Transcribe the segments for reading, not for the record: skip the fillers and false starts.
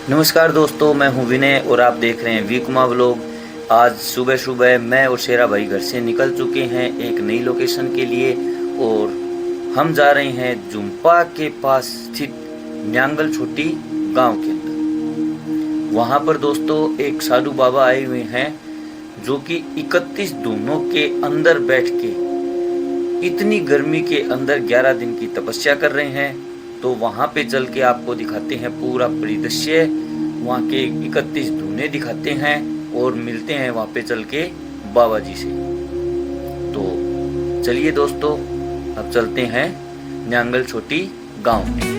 नमस्कार दोस्तों, मैं हूं विनय और आप देख रहे हैं वी कुमार व्लॉग। आज सुबह सुबह मैं और शेरा भाई घर से निकल चुके हैं एक नई लोकेशन के लिए और हम जा रहे हैं जुम्पा के पास स्थित न्यांगल छोटी गांव के अंदर। वहां पर दोस्तों एक साधु बाबा आए हुए हैं जो कि 31 धुनों के अंदर बैठ के इतनी गर्मी के अंदर 11 दिन की तपस्या कर रहे हैं। तो वहां पे चल के आपको दिखाते हैं पूरा परिदृश्य, वहां के 31 धुने दिखाते हैं और मिलते हैं वहां पे चल के बाबा जी से। तो चलिए दोस्तों, अब चलते हैं न्यांगल छोटी गांव में।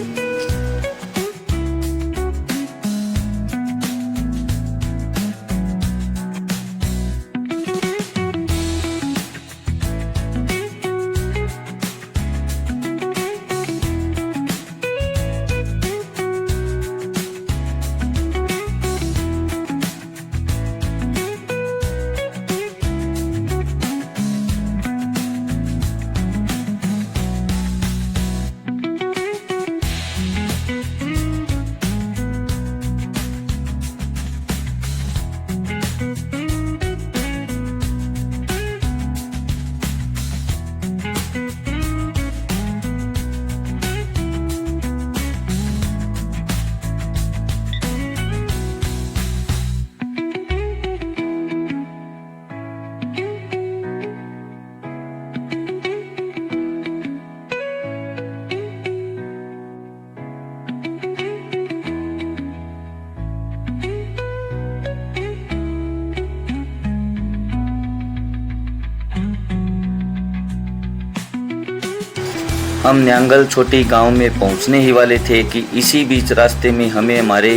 हम न्यांगल छोटी गांव में पहुंचने ही वाले थे कि इसी बीच रास्ते में हमें हमारे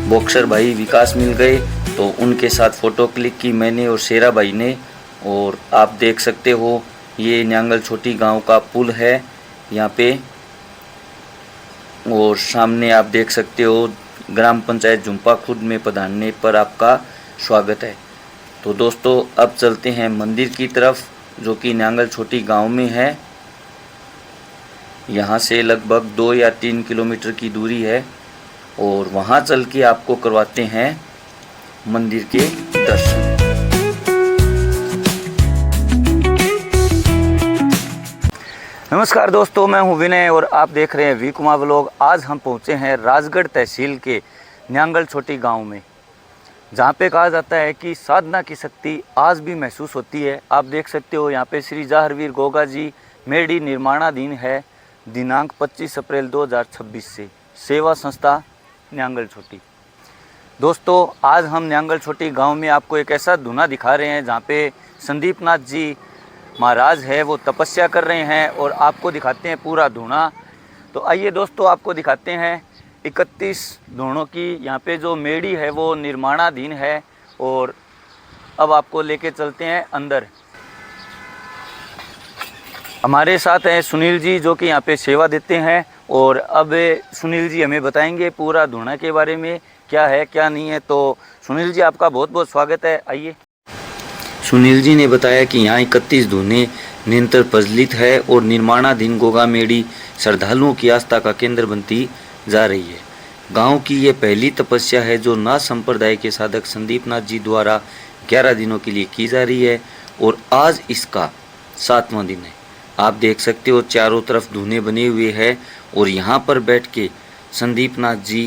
बॉक्सर भाई विकास मिल गए। तो उनके साथ फ़ोटो क्लिक की मैंने और शेरा भाई ने। और आप देख सकते हो ये न्यांगल छोटी गांव का पुल है यहाँ पे, और सामने आप देख सकते हो ग्राम पंचायत जुम्पा खुर्द में पधारने पर आपका स्वागत है। तो दोस्तों अब चलते हैं मंदिर की तरफ जो कि न्यांगल छोटी गांव में है। यहाँ से लगभग 2 या 3 किलोमीटर की दूरी है और वहाँ चल के आपको करवाते हैं मंदिर के दर्शन। नमस्कार दोस्तों, मैं हूँ विनय और आप देख रहे हैं वी कुमार व्लॉग। आज हम पहुँचे हैं राजगढ़ तहसील के न्यांगल छोटी गांव में, जहाँ पे कहा जाता है कि साधना की शक्ति आज भी महसूस होती है। आप देख सकते हो यहाँ पे श्री जाहरवीर गोगा जी मेडी निर्माणाधीन है। दिनांक 25 अप्रैल 2026 से सेवा संस्था न्यांगल छोटी। दोस्तों आज हम न्यांगल छोटी गांव में आपको एक ऐसा धुना दिखा रहे हैं जहां पे संदीप नाथ जी महाराज है वो तपस्या कर रहे हैं और आपको दिखाते हैं पूरा धुना। तो आइए दोस्तों आपको दिखाते हैं 31 धुनों की यहाँ पे जो मेडी है वो निर्माणाधीन है। और अब आपको लेके चलते हैं अंदर। हमारे साथ हैं सुनील जी जो कि यहाँ पे सेवा देते हैं और अब सुनील जी हमें बताएंगे पूरा धुना के बारे में, क्या है क्या नहीं है। तो सुनील जी आपका बहुत बहुत स्वागत है, आइए। सुनील जी ने बताया कि यहाँ 31 धुने निरंतर प्रज्वलित है और निर्माणाधीन गोगा मेडी श्रद्धालुओं की आस्था का केंद्र बनती जा रही है। गाँव की ये पहली तपस्या है जो नाथ संप्रदाय के साधक संदीप नाथ जी द्वारा 11 दिनों के लिए की जा रही है और आज इसका 7वां दिन है। आप देख सकते हो चारों तरफ धुने बने हुए हैं और यहाँ पर बैठ के संदीप नाथ जी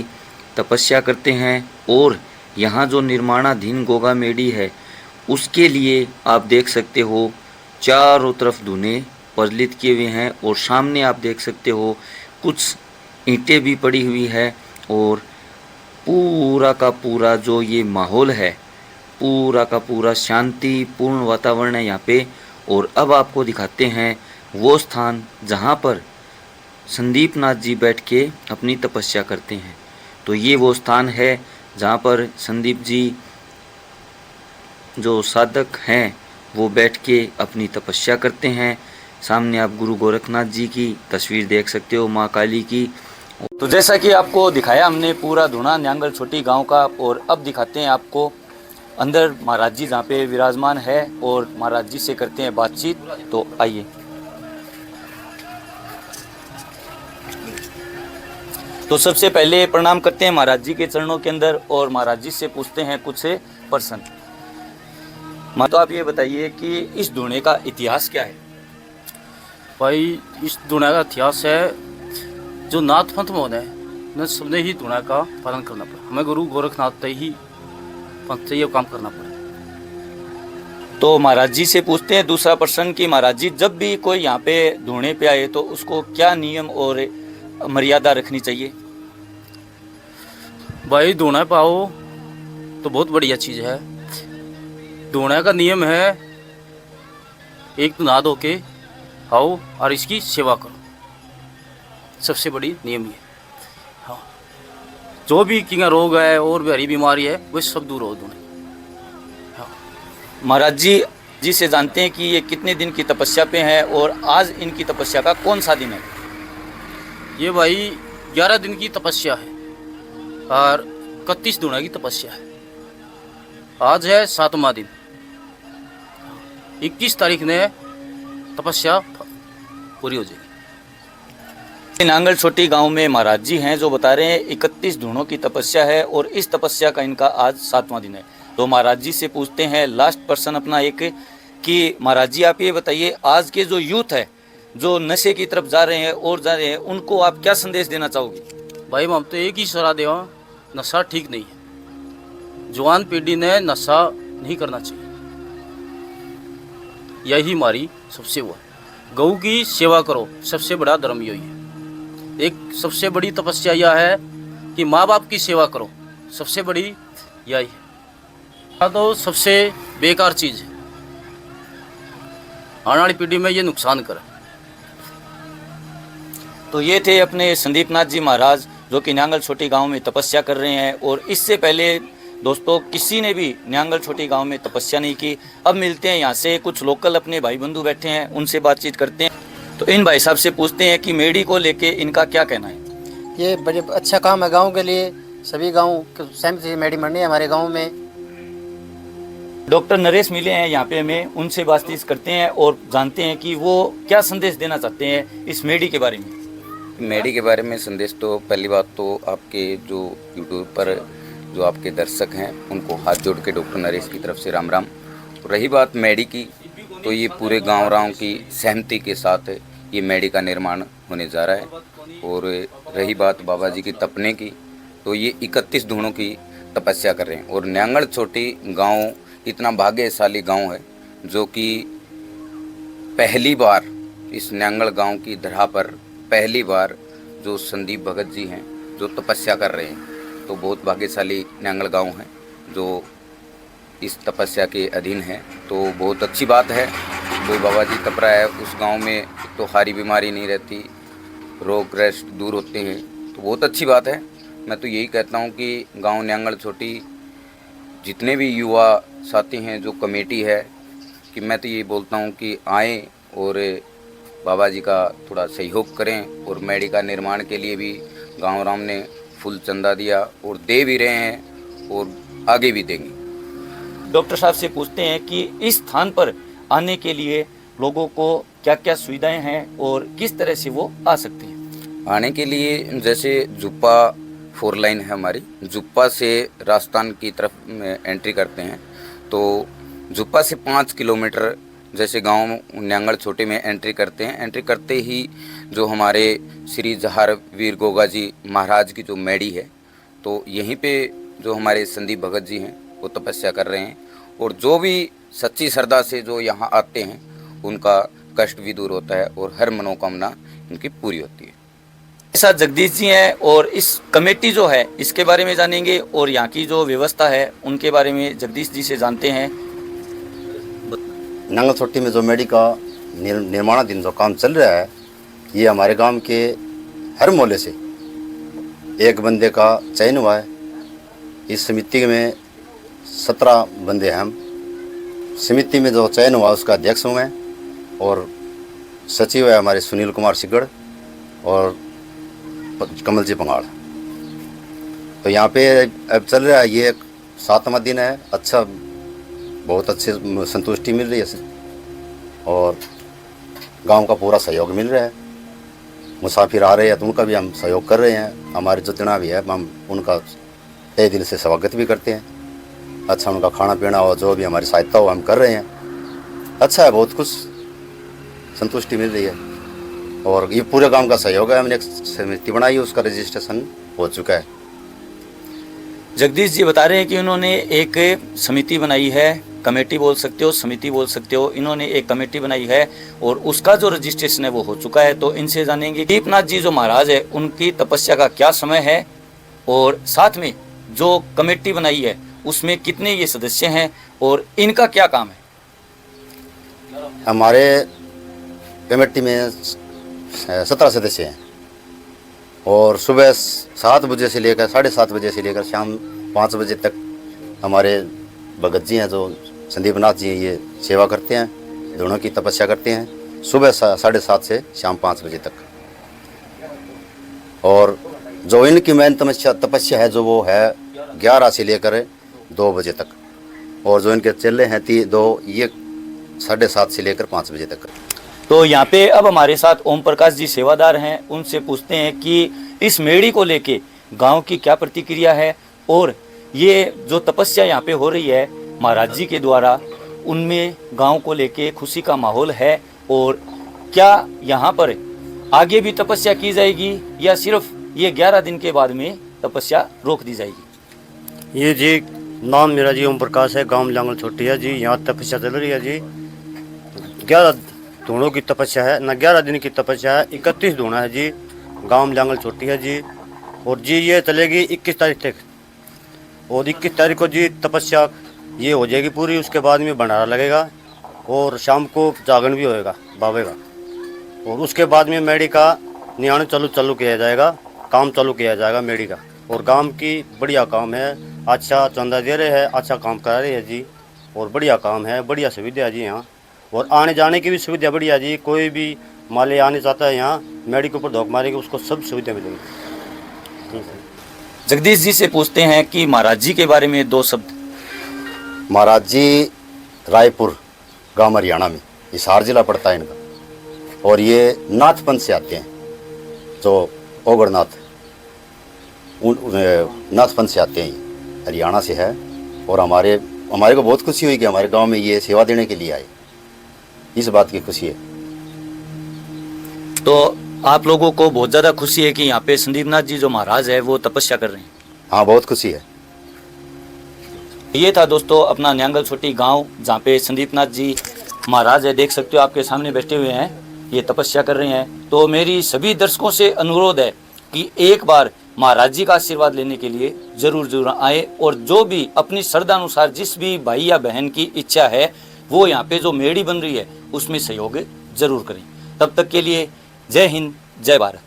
तपस्या करते हैं। और यहाँ जो निर्माणाधीन गोगा मेडी है उसके लिए आप देख सकते हो चारों तरफ धुने प्रज्वलित किए हुए हैं और सामने आप देख सकते हो कुछ ईंटें भी पड़ी हुई है और पूरा का पूरा जो ये माहौल है पूरा का पूरा शांतिपूर्ण वातावरण है यहाँ पे। और अब आपको दिखाते हैं वो स्थान जहाँ पर संदीप नाथ जी बैठ के अपनी तपस्या करते हैं। तो ये वो स्थान है जहाँ पर संदीप जी जो साधक हैं वो बैठ के अपनी तपस्या करते हैं। सामने आप गुरु गोरखनाथ जी की तस्वीर देख सकते हो, माँ काली की। तो जैसा कि आपको दिखाया हमने पूरा धुना न्यांगल छोटी गांव का, और अब दिखाते हैं आपको अंदर महाराज जी जहाँ पे विराजमान है और महाराज जी से करते हैं बातचीत। तो आइए। तो सबसे पहले प्रणाम करते हैं महाराज जी के चरणों के अंदर और महाराज जी से पूछते हैं कुछ प्रश्न। तो आप ये बताइए कि इस धुने का इतिहास क्या है? भाई इस धुना का इतिहास है, जो नाथ पंथ मोहन है न सबने ही धुना का पालन करना पड़ा। हमें गुरु गोरखनाथ से ही पंथ से ये काम करना पड़ा। तो महाराज जी से पूछते हैं दूसरा प्रश्न कि महाराज जी जब भी कोई यहाँ पे धुने पे आए तो उसको क्या नियम और मर्यादा रखनी चाहिए? भाई धुना पाओ तो बहुत बढ़िया चीज़ है। धुना का नियम है, एक तो नहा धो के आओ और इसकी सेवा करो, सबसे बड़ी नियम ये। हाँ, जो भी किंगा रोग है और भी हरी बीमारी है वो सब दूर हो धुने। हाँ। महाराज जी से जानते हैं कि ये कितने दिन की तपस्या पे हैं और आज इनकी तपस्या का कौन सा दिन है? ये भाई 11 दिन की तपस्या है और 31 धुना की तपस्या है। आज है 7वां दिन, 21 तारीख ने तपस्या पूरी हो जाएगी। नांगल छोटी गांव में महाराज जी हैं जो बता रहे हैं 31 धुनों की तपस्या है और इस तपस्या का इनका आज 7वां दिन है। तो महाराज जी से पूछते हैं लास्ट प्रश्न अपना एक कि महाराज जी आप ये बताइए, आज के जो यूथ है जो नशे की तरफ जा रहे हैं और जा रहे हैं, उनको आप क्या संदेश देना चाहोगे? भाई हम तो एक ही सलाह देवा, नशा ठीक नहीं है। जवान पीढ़ी ने नशा नहीं करना चाहिए, यही हमारी सबसे वो है। गौ की सेवा करो, सबसे बड़ा धर्म यही है। एक सबसे बड़ी तपस्या यह है कि माँ बाप की सेवा करो, सबसे बड़ी यही है। तो सबसे बेकार चीज़ है, आने वाली पीढ़ी में ये नुकसान करे। तो ये थे अपने संदीप नाथ जी महाराज जो कि न्यांगल छोटी गांव में तपस्या कर रहे हैं और इससे पहले दोस्तों किसी ने भी न्यांगल छोटी गांव में तपस्या नहीं की। अब मिलते हैं यहाँ से कुछ लोकल अपने भाई बंधु बैठे हैं, उनसे बातचीत करते हैं। तो इन भाई साहब से पूछते हैं कि मेडी को लेके इनका क्या कहना है। ये बड़े अच्छा काम है गांव के लिए, सभी गांव सहमति से मेडी मरनी है हमारे गांव में। डॉक्टर नरेश मिले हैं यहाँ पे, हमें उनसे बातचीत करते हैं और जानते हैं कि वो क्या संदेश देना चाहते हैं इस मेडी के बारे में। मेडी के बारे में संदेश तो पहली बात तो आपके जो यूट्यूब पर जो आपके दर्शक हैं उनको हाथ जोड़ के डॉक्टर नरेश की तरफ से राम राम। रही बात मेडी की, तो ये पूरे गाँव की सहमति के साथ ये मेडी का निर्माण होने जा रहा है। और रही बात बाबा जी की तपने की, तो ये 31 धुनों की तपस्या कर रहे हैं। और न्यांगल छोटी गांव इतना भाग्यशाली गांव है जो कि पहली बार इस न्यांगल गांव की धरा पर पहली बार जो संदीप भगत जी हैं जो तपस्या कर रहे हैं। तो बहुत भाग्यशाली न्यांगल गांव है जो इस तपस्या के अधीन है। तो बहुत अच्छी बात है, कोई बाबा जी तप रहा है उस गांव में, तो हारी बीमारी नहीं रहती, रोग ग्रस्त दूर होते हैं, तो बहुत अच्छी बात है। मैं तो यही कहता हूं कि गांव न्यांगल छोटी जितने भी युवा साथी हैं, जो कमेटी है, कि मैं तो यही बोलता हूं कि आएँ और बाबा जी का थोड़ा सहयोग करें। और मेडी का निर्माण के लिए भी गाँव राम ने फुल चंदा दिया और दे भी रहे हैं और आगे भी देंगे। डॉक्टर साहब से पूछते हैं कि इस स्थान पर आने के लिए लोगों को क्या क्या सुविधाएं हैं और किस तरह से वो आ सकते हैं। आने के लिए जैसे जुप्पा 4 लाइन है हमारी, जुप्पा से राजस्थान की तरफ में एंट्री करते हैं। तो जुप्पा से 5 किलोमीटर जैसे गांव न्यांगल छोटे में एंट्री करते हैं। एंट्री करते ही जो हमारे श्री जहार वीर गोगा जी महाराज की जो मेडी है, तो यहीं पे जो हमारे संदीप भगत जी हैं वो तपस्या कर रहे हैं। और जो भी सच्ची श्रद्धा से जो यहाँ आते हैं उनका कष्ट भी दूर होता है और हर मनोकामना उनकी पूरी होती है। साथ जगदीश जी हैं और इस कमेटी जो है इसके बारे में जानेंगे और यहाँ की जो व्यवस्था है उनके बारे में जगदीश जी से जानते हैं। न्यांगल छोटी में जो मेडी का निर्माणाधीन जो काम चल रहा है, ये हमारे गांव के हर मोहल्ले से एक बंदे का चयन हुआ है। इस समिति में 17 बंदे हैं हम। समिति में जो चयन हुआ उसका अध्यक्ष हूँ मैं और सचिव है हमारे सुनील कुमार सिगड़ और कमल जी पंगाड़। तो यहाँ पे अब चल रहा है, ये 7वां दिन है। अच्छा, बहुत अच्छे संतुष्टि मिल रही है और गांव का पूरा सहयोग मिल रहा है। मुसाफिर आ रहे हैं तो उनका भी हम सहयोग कर रहे हैं। हमारे जितना भी है हम उनका तहे दिल से स्वागत भी करते हैं। अच्छा उनका खाना पीना हो, जो भी हमारी सहायता हो हम कर रहे हैं। अच्छा है, बहुत कुछ संतुष्टि मिल रही है। और ये पूरे गांव का सहयोग है। हमने एक समिति बनाई है, उसका रजिस्ट्रेशन हो चुका है। जगदीश जी बता रहे हैं कि उन्होंने एक समिति बनाई है, कमेटी बोल सकते हो, समिति बोल सकते हो। इन्होंने एक कमेटी बनाई है और उसका जो रजिस्ट्रेशन है वो हो चुका है। तो इनसे जानेंगे दीपनाथ जी जो महाराज है उनकी तपस्या का क्या समय है और साथ में जो कमेटी बनाई है उसमें कितने ये सदस्य हैं और इनका क्या काम है। हमारे कमेटी में 17 सदस्य हैं और सुबह 7 बजे से लेकर 7:30 बजे से लेकर शाम 5 बजे तक हमारे भगत जी हैं जो संदीप नाथ जी ये सेवा करते हैं, दोनों की तपस्या करते हैं सुबह 7:30 से शाम 5 बजे तक। और जो इनकी मेन तपस्या है जो वो है 11 से लेकर 2 बजे तक। और जो इनके चेले हैं ये 7:30 से लेकर 5 बजे तक। तो यहाँ पे अब हमारे साथ ओम प्रकाश जी सेवादार हैं, उनसे पूछते हैं कि इस मेड़ी को लेके गांव की क्या प्रतिक्रिया है और ये जो तपस्या यहाँ पे हो रही है महाराज जी के द्वारा, उनमें गांव को लेके खुशी का माहौल है। और क्या यहाँ पर आगे भी तपस्या की जाएगी या सिर्फ ये 11 दिन के बाद में तपस्या रोक दी जाएगी। ये जी नाम मेरा जी ओम प्रकाश है, गांव लांगल छोटी है जी। यहाँ तपस्या चल रही है जी। 11 धूणों की तपस्या है ना, 11 दिन की तपस्या है। 31 धूणा है जी, गांव लांगल छोटी है जी। और जी ये चलेगी 21 तारीख तक। और 21 तारीख को जी तपस्या ये हो जाएगी पूरी। उसके बाद में भंडारा लगेगा और शाम को जागरण भी होएगा बाबे का। और उसके बाद में मेड़ी का नियाण चालू किया जाएगा, काम चालू किया जाएगा मेड़ी का। और काम की बढ़िया काम है, अच्छा चंदा दे रहे हैं, अच्छा काम करा रहे हैं जी। और बढ़िया काम है, बढ़िया सुविधा है जी यहाँ। और आने जाने की भी सुविधा बढ़िया जी। कोई भी माले आने चाहता है यहाँ मेडी के ऊपर धोख मारेंगे उसको सब सुविधा मिलेगी। जगदीश जी से पूछते हैं कि महाराज जी के बारे में 2 शब्द। महाराज जी रायपुर गांव हरियाणा में, हिसार जिला पड़ता है इनका। और ये नाथ पंथ से आते हैं, जो ओगड़नाथ नाथ पंथ से आते हैं, ये हरियाणा से है। और हमारे को बहुत खुशी हुई कि हमारे गांव में ये सेवा देने के लिए आए, इस बात की खुशी है। तो आप लोगों को बहुत ज़्यादा खुशी है कि यहाँ पे संदीप नाथ जी जो महाराज है वो तपस्या कर रहे हैं। हाँ, बहुत खुशी है। ये था दोस्तों अपना न्यांगल छोटी गांव, जहाँ पे संदीप नाथ जी महाराज है, देख सकते हो आपके सामने बैठे हुए हैं, ये तपस्या कर रहे हैं। तो मेरी सभी दर्शकों से अनुरोध है कि एक बार महाराज जी का आशीर्वाद लेने के लिए जरूर आए। और जो भी अपनी श्रद्धा अनुसार जिस भी भाई या बहन की इच्छा है वो यहाँ पे जो मेड़ी बन रही है उसमें सहयोग जरूर करें। तब तक के लिए जय हिंद, जय भारत।